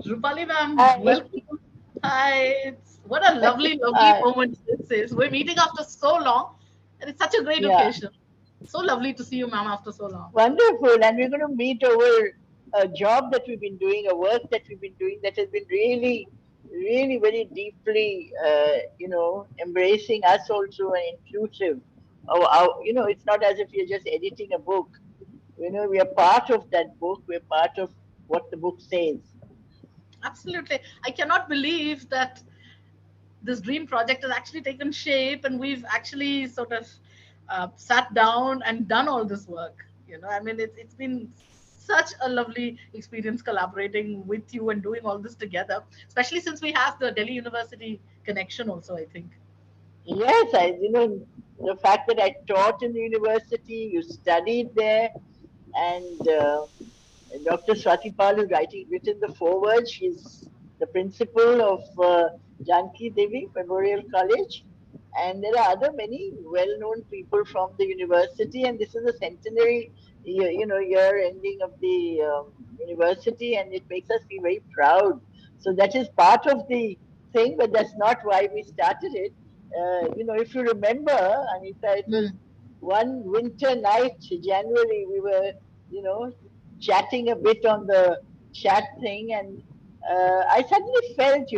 Roopali ma'am, Hi. welcome. Hi. What a lovely, lovely Hi. moment this is. We're meeting after so long, and it's such a great Yeah, occasion. So lovely to see you, ma'am, after so long. wonderful. And we're going to meet over a job that we've been doing, a work that we've been doing that has been really, really very deeply, embracing us also and inclusive. It's not as if you're just editing a book. We are part of that book. We're part of what the book says. Absolutely. I cannot believe that this dream project has actually taken shape and we've actually sort of sat down and done all this work. I mean, it's been such a lovely experience collaborating with you and doing all this together, especially since we have the Delhi University connection also, I think. Yes, the fact that I taught in the university, you studied there, and Dr. Swati Pal is written the foreword. She's the principal of Janki Devi Memorial College. And there are other many well-known people from the university. And this is a centenary year ending of the university, and it makes us feel very proud. So that is part of the thing, but that's not why we started it. If you remember, Anita, it was Mm. one winter night, January, we were, you know, chatting a bit on the chat thing, and I suddenly felt,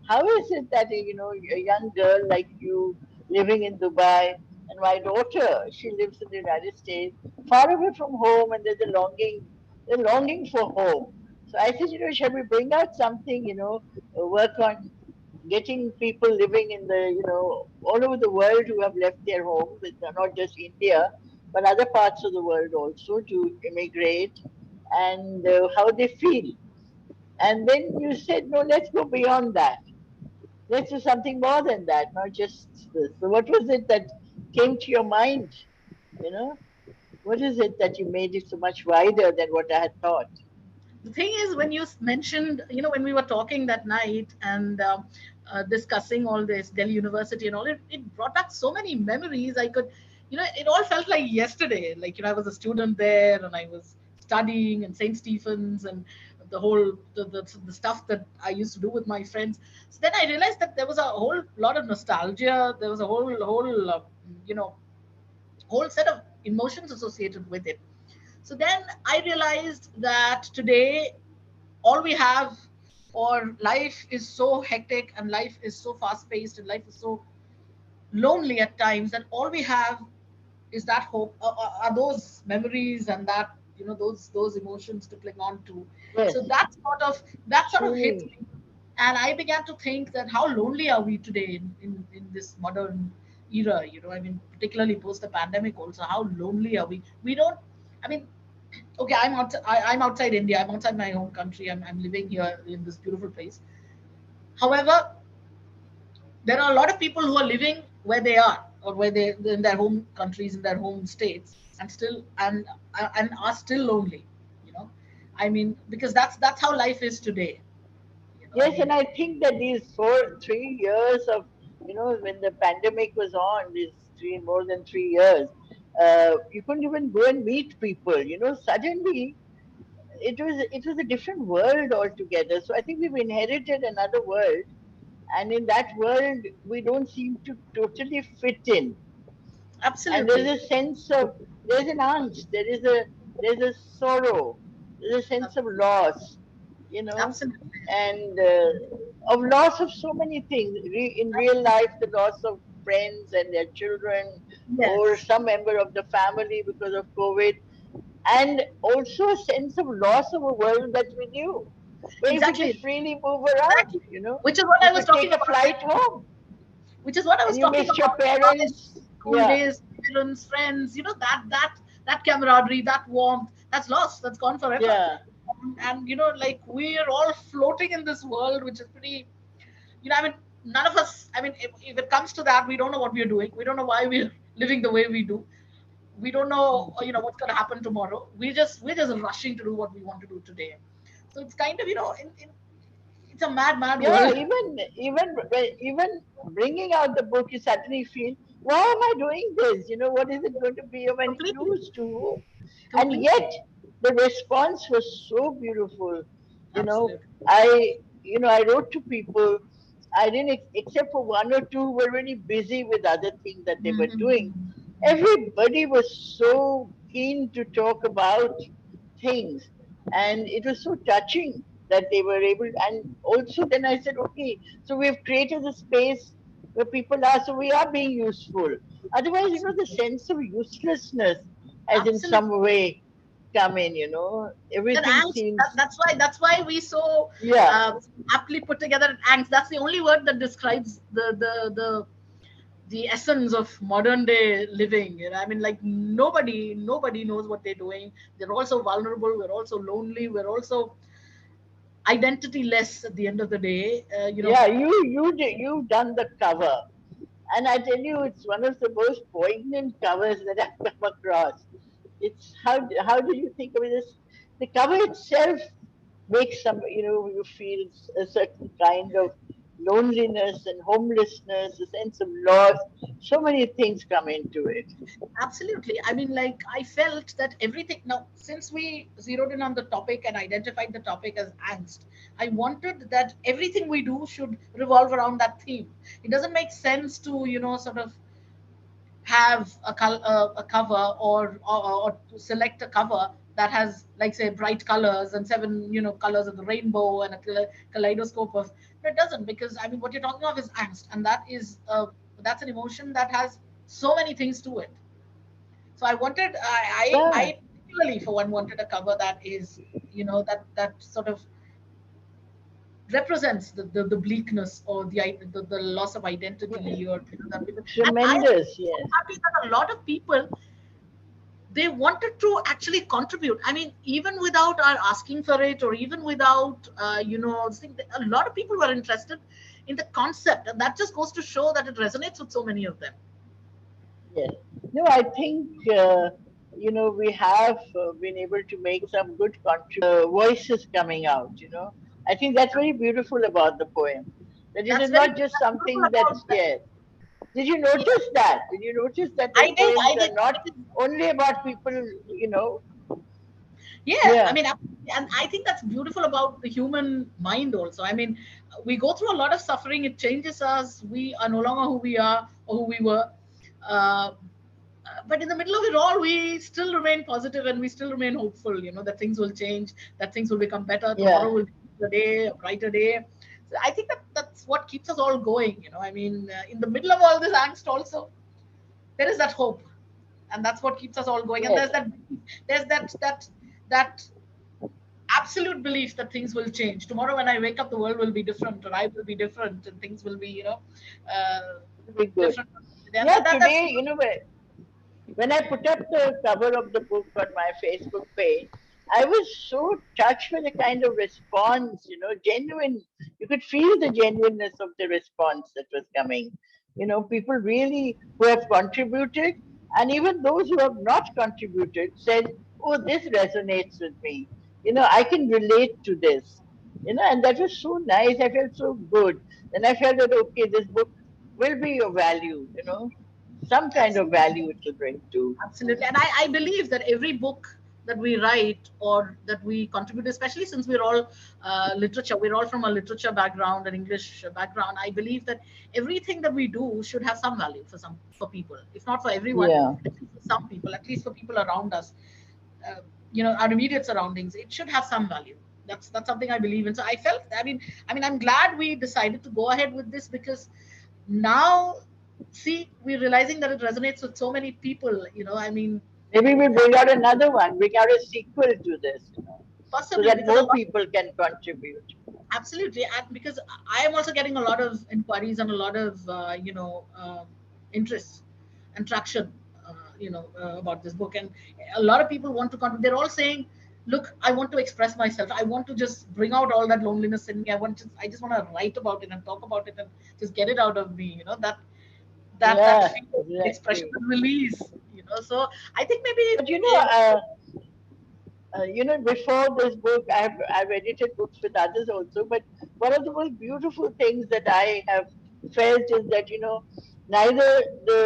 how is it that a young girl like you living in Dubai, and my daughter, she lives in the United States, far away from home, and there's a longing for home. So I said, shall we bring out something, work on getting people living in the all over the world who have left their home, not just India but other parts of the world also, to immigrate, and how they feel. And then you said, no, let's go beyond that. Let's do something more than that, not just this. So what was it that came to your mind? You know, what is it that you made it so much wider than what I had thought? The thing is, when you mentioned, when we were talking that night and discussing all this Delhi University and all, it brought back so many memories. I could, it all felt like yesterday. Like, I was a student there and I was studying and St. Stephen's and the whole the stuff that I used to do with my friends. So then I realized that there was a whole lot of nostalgia. There was a whole you know whole set of emotions associated with it. So then I realized that today all we have, or life is so hectic and life is so fast paced and life is so lonely at times, that all we have is that hope, are those memories and that, those emotions to cling on to. Yes, So that sort of hit truly. me, and I began to think that how lonely are we today in this modern era. I mean, particularly post the pandemic also, how lonely are we don't, I mean, okay, I'm outside India, I'm outside my home country, I'm living here in this beautiful place. However, there are a lot of people who are living where they are, or where they in their home countries, in their home states, and still and are still lonely. You know, I mean, because that's how life is today. I Yes, and mean, I think that these 3 years of, when the pandemic was on, these more than 3 years, you couldn't even go and meet people. Suddenly it was a different world altogether. So I think we've inherited another world, and in that world we don't seem to totally fit in. And there's absolutely, a sense of there's an angst, there's a sorrow, there's a sense Ab- of loss, you know, absolutely, and of loss of so many things. In real life, the loss of friends and their children, or yes, some member of the family because of COVID, and also a sense of loss of a world that we knew, where you could just exactly, freely move around. exactly. Which is what You I was could talking take a about. flight home, Which is what I and was you talking missed your about. College, parents. school Yeah, days, parents, friends. That camaraderie, that warmth, that's lost. That's gone forever. yeah. And like we're all floating in this world, which is pretty. I mean, none of us. I mean, if it comes to that, we don't know what we're doing. We don't know why we're living the way we do. We don't know, what's going to happen tomorrow. We're just rushing to do what we want to do today. So it's kind of, it's a mad, mad Yeah, world. even bringing out the book, you suddenly feel, why am I doing this? What is it going to be of any Completely, use to? And completely. yet, the response was so beautiful. You know, Absolutely. I, I wrote to people. I didn't, except for one or two who were really busy with other things that they were doing. Everybody was so keen to talk about things, and it was so touching that they were able. And also, then I said, okay, so we've created a space where people are, so we are being useful. Otherwise, the Absolutely. sense of uselessness, as in Absolutely. some way, come in. That Everything angst, seems, that's why we so yeah. uh, aptly put together angst. That's the only word that describes the essence of modern day living. I mean, like, nobody knows what they're doing. They're also vulnerable. We're also lonely. We're also identity less at the end of the day. Yeah, you've done the cover, and I tell you, it's one of the most poignant covers that I've come across. It's how do you think of this? The cover itself makes you feel a certain kind of loneliness and homelessness, a sense of loss. So many things come into it. Absolutely. I mean, like, I felt that everything. Now, since we zeroed in on the topic and identified the topic as angst, I wanted that everything we do should revolve around that theme. It doesn't make sense to, sort of have a cover, or to select a cover that has, like, say, bright colors and seven, colors of the rainbow and a kaleidoscope of. No, it doesn't, because I mean, what you're talking of is angst, and that's an emotion that has so many things to it. So I wanted, Yeah, I particularly, for one, wanted a cover that is, that sort of represents the bleakness, or the loss of yeah. identity, or that people. And I am Tremendous, so yes. happy that a lot of people, they wanted to actually contribute. I mean, even without our asking for it, or even without, a lot of people were interested in the concept, and that just goes to show that it resonates with so many of them. Yes. No, I think, we have been able to make some good voices coming out. I think that's very beautiful about the poem. That it is not just That's beautiful something about that's, that. yes. Did you Yeah, notice that? Did you notice that the I did. poems I are did. not Because, only about people, you know? yeah, I Yeah, mean, and I think that's beautiful about the human mind also. I mean, we go through a lot of suffering. It changes us. We are no longer who we are or who we were. Uh, but in the middle of it all, we still remain positive, and we still remain hopeful. That things will change, that things will become better. yeah, Tomorrow will be a day, a brighter day. So I think that's what keeps us all going. I mean, in the middle of all this angst, also there is that hope, and that's what keeps us all going. And yes, there's that absolute belief that things will change tomorrow. When I wake up, the world will be different, or I will be different, and things will be, uh, it'll be good. different. And Yeah, that's today, when I put up the cover of the book on my Facebook page, I was so touched with the kind of response, genuine. You could feel the genuineness of the response that was coming. People really who have contributed, and even those who have not contributed said, "Oh, this resonates with me. I can relate to this." And that was so nice. I felt so good. Then I felt that, okay, this book will be of value. Some kind of absolutely. value it will bring to. Absolutely. And I believe that every book that we write, or that we contribute, especially since we're all literature, we're all from a literature background and English background. I believe that everything that we do should have some value for people, if not for everyone, Yeah, at least for some people, at least for people around us, uh, our immediate surroundings. It should have some value. That's something I believe in. So I felt, I mean, I'm glad we decided to go ahead with this, because now, see, we're realizing that it resonates with so many people. I mean, maybe we'll bring out another one, bring out a sequel to this, so possibly, that because a more lot. people can contribute. Absolutely, and because I am also getting a lot of inquiries and a lot of interest and traction, about this book, and a lot of people want to contribute. They're all saying, "Look, I want to express myself. I want to just bring out all that loneliness in me. I just want to write about it and talk about it and just get it out of me. That Yeah, feeling, expression exactly. and release. So I think maybe But before this book, I've edited books with others also. But one of the most beautiful things that I have felt is that neither the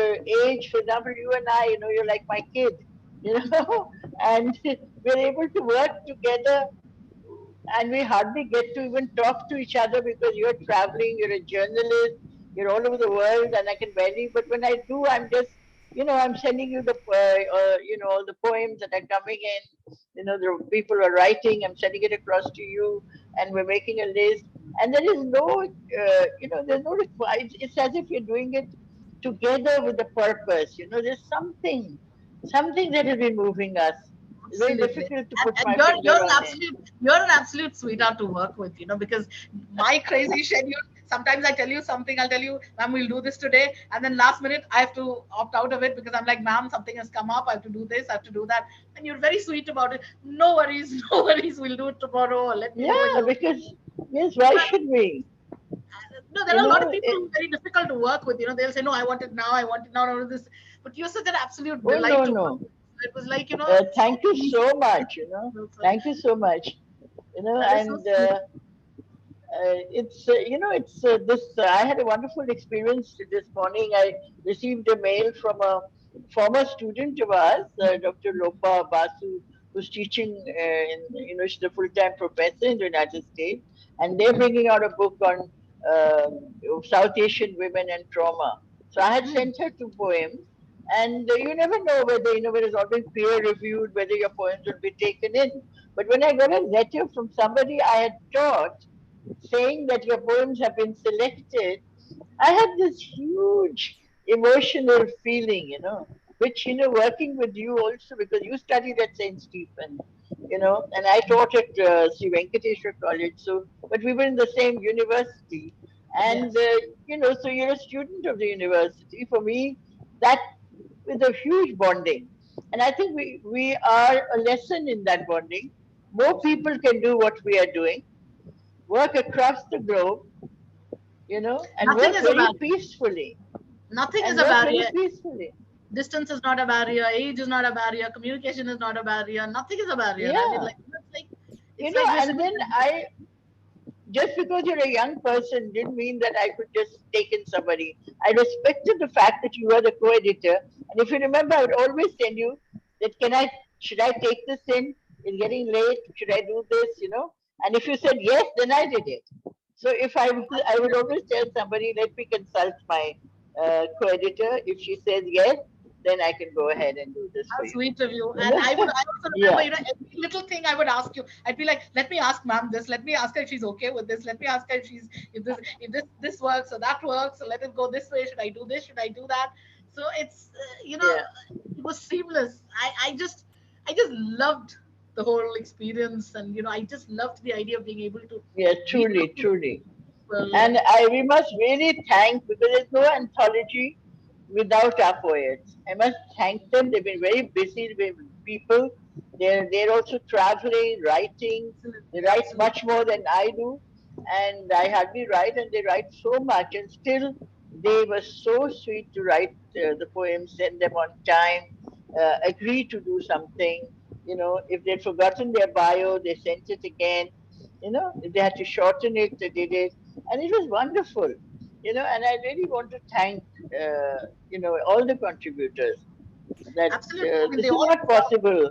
age, for example, you and I, you're like my kid, you know, and we're able to work together and we hardly get to even talk to each other because you're traveling, you're a journalist, you're all over the world, and I can barely. But when I do, I'm just, I'm sending you all the poems that are coming in. The people are writing. I'm sending it across to you, and we're making a list. And there is no, there's no requirement. It's as if you're doing it together with a purpose. Something that has been moving us. It's very Absolutely. difficult to And, put and my you're finger you're an on it. absolute sweetheart to work with, because my crazy schedule, sometimes I tell you something, I'll tell you, ma'am, we'll do this today, and then last minute I have to opt out of it because I'm like, ma'am, something has come up, I have to do this, I have to do that. And you're very sweet about it. No worries, no worries, we'll do it tomorrow. Let me know when Yeah, you. because yes, why should we? No, there You are a lot know, of people it, who are very difficult to work with. They'll say, no, I want it now, I want it now, all of this. But you're such an absolute oh delight no, to work no. with. It was like, so Thank you easy. so much. So Thank you so much. that is so And sweet. it's it's this. I had a wonderful experience this morning. I received a mail from a former student of ours, Dr. Lopa Basu, who's teaching she's a full-time professor in the United States, and they're bringing out a book on South Asian women and trauma. So I had Mm. sent her two poems, and you never know whether whether it's all been peer reviewed, whether your poems will be taken in. But when I got a letter from somebody I had taught saying that your poems have been selected, I had this huge emotional feeling, which, working with you also, because you studied at St. Stephen, and I taught at Sri Venkateswar College. So, but we were in the same university. And, Yes. so you're a student of the university. For me, that is a huge bonding. And I think we are a lesson in that bonding. More Absolutely. people can do what we are doing, work across the globe, and Nothing work is a very barrier. peacefully. Nothing is And a work very barrier. peacefully. Distance is not a barrier. Age is not a barrier. Communication is not a barrier. Nothing is a barrier. I mean, Yeah. like it's like we're And sitting. then just because you're a young person didn't mean that I could just take in somebody. I respected the fact that you were the co-editor. And if you remember, I would always tell you that should I take this in? It's getting late. Should I do this? And if you said yes, then I did it. So if I would always tell somebody, let me consult my co-editor. If she says yes, then I can go ahead and do this How for you. sweet of you. You And know? I also Yeah. remember, every little thing I would ask you. I'd be like, let me ask ma'am this. Let me ask her if she's okay with this. Let me ask her if this works or that works. So let it go this way. Should I do this? Should I do that? So Yeah. it was seamless. I just loved the whole experience, and I just loved the idea of being able to Yeah. reach out Truly, to truly. people And and we must really thank, because there's no anthology without our poets. I must thank them. They've been very busy with people. They're also traveling, writing. They absolutely, write absolutely. much more than I do, and I hardly write, and they write so much. And still, they were so sweet to write the poems, send them on time, agree to do something. If they'd forgotten their bio, they sent it again. If they had to shorten it, they did it, and it was wonderful. And I really want to thank all the contributors that Absolutely. I mean, this they is all not deserve possible.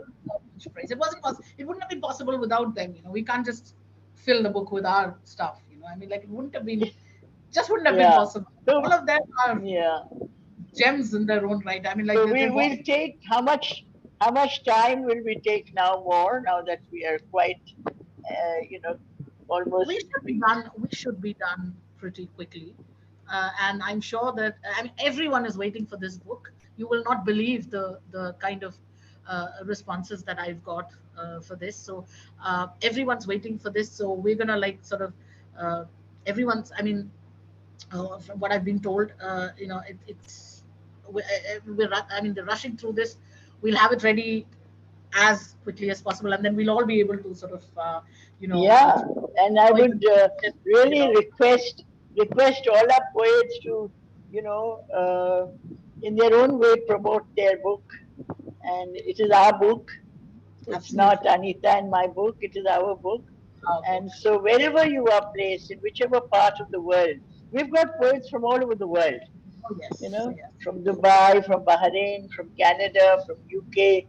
huge praise. It wasn't possible. It wouldn't have been possible without them. We can't just fill the book with our stuff. I mean, like it wouldn't have been, just wouldn't have been Yeah. possible. So All of them are yeah. gems in their own right. I mean, like So they've all. we'll take how much time will we take now more now that we are quite We almost. should be done. We should be done pretty quickly, and I'm sure that everyone is waiting for this book. You will not believe the kind of responses that I've got for this. So everyone's waiting for this. So we're gonna like sort of uh, everyone's. I mean, from what I've been told, I mean, they're rushing through this. We'll have it ready as quickly as possible, and then we'll all be able to sort of, Yeah, and I join would the, really request all our poets to, you know, in their own way promote their book. And it is our book. It's not absolutely Anita and my book. It is our book. our book. And so wherever you are placed, in whichever part of the world, we've got poets from all over the world. Oh yes, oh yes. From Dubai, from Bahrain, from Canada, from UK,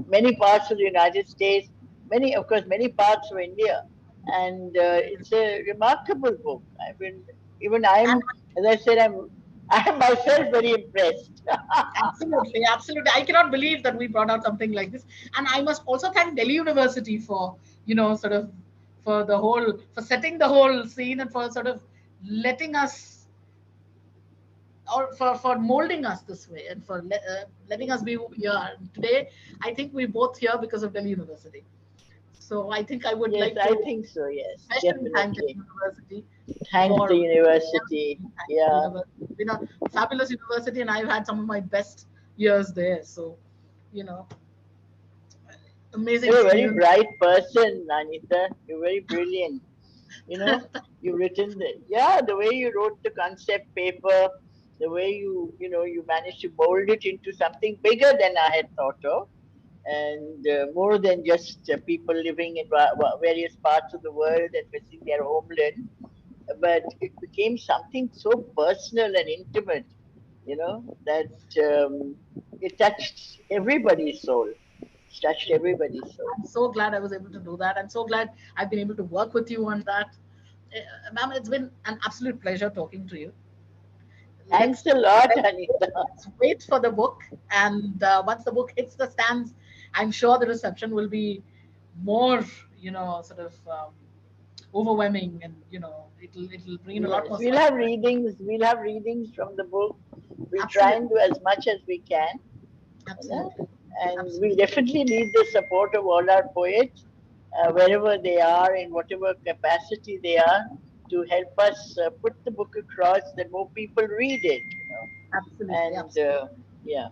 many parts of the United States, many, of course, many parts of India. and it's a remarkable book. I mean, even I'm, And as I said, I'm myself very impressed. absolutely, absolutely. I cannot believe that we brought out something like this. And I must also thank Delhi University for, sort of for the whole, for setting the whole scene and for sort of letting us, or for molding us this way, and for letting us be who we are. And today, I think we're both here because of Delhi University. So I think I would Yes, like I to think so. Yes, especially thank Delhi definitely. University Thank the for university. thank the Yeah. university. It's been a fabulous university, and I've had some of my best years there. So, you know, amazing You're a very experience. bright person, Anita. You're very brilliant. You know, you've written the way you wrote the concept paper, the way you managed to mold it into something bigger than I had thought of, and more than just people living in various parts of the world and missing their homeland, but it became something so personal and intimate, that it touched everybody's soul. It's touched everybody's soul. I'm so glad I was able to do that. I'm so glad I've been able to work with you on that. Ma'am, it's been an absolute pleasure talking to you. Thanks Let's a lot, let's Anita. let's wait for the book, and once the book hits the stands, I'm sure the reception will be more, sort of overwhelming, and it'll bring in a lot Yes, more we'll have sunshine. readings. We'll have readings from the book. We'll try and Absolutely, do as much as we can, you know, absolutely, and we'll absolutely, definitely need the support of all our poets, wherever they are, in whatever capacity they are, to help us put the book across that more people read it. absolutely, And absolutely. yeah.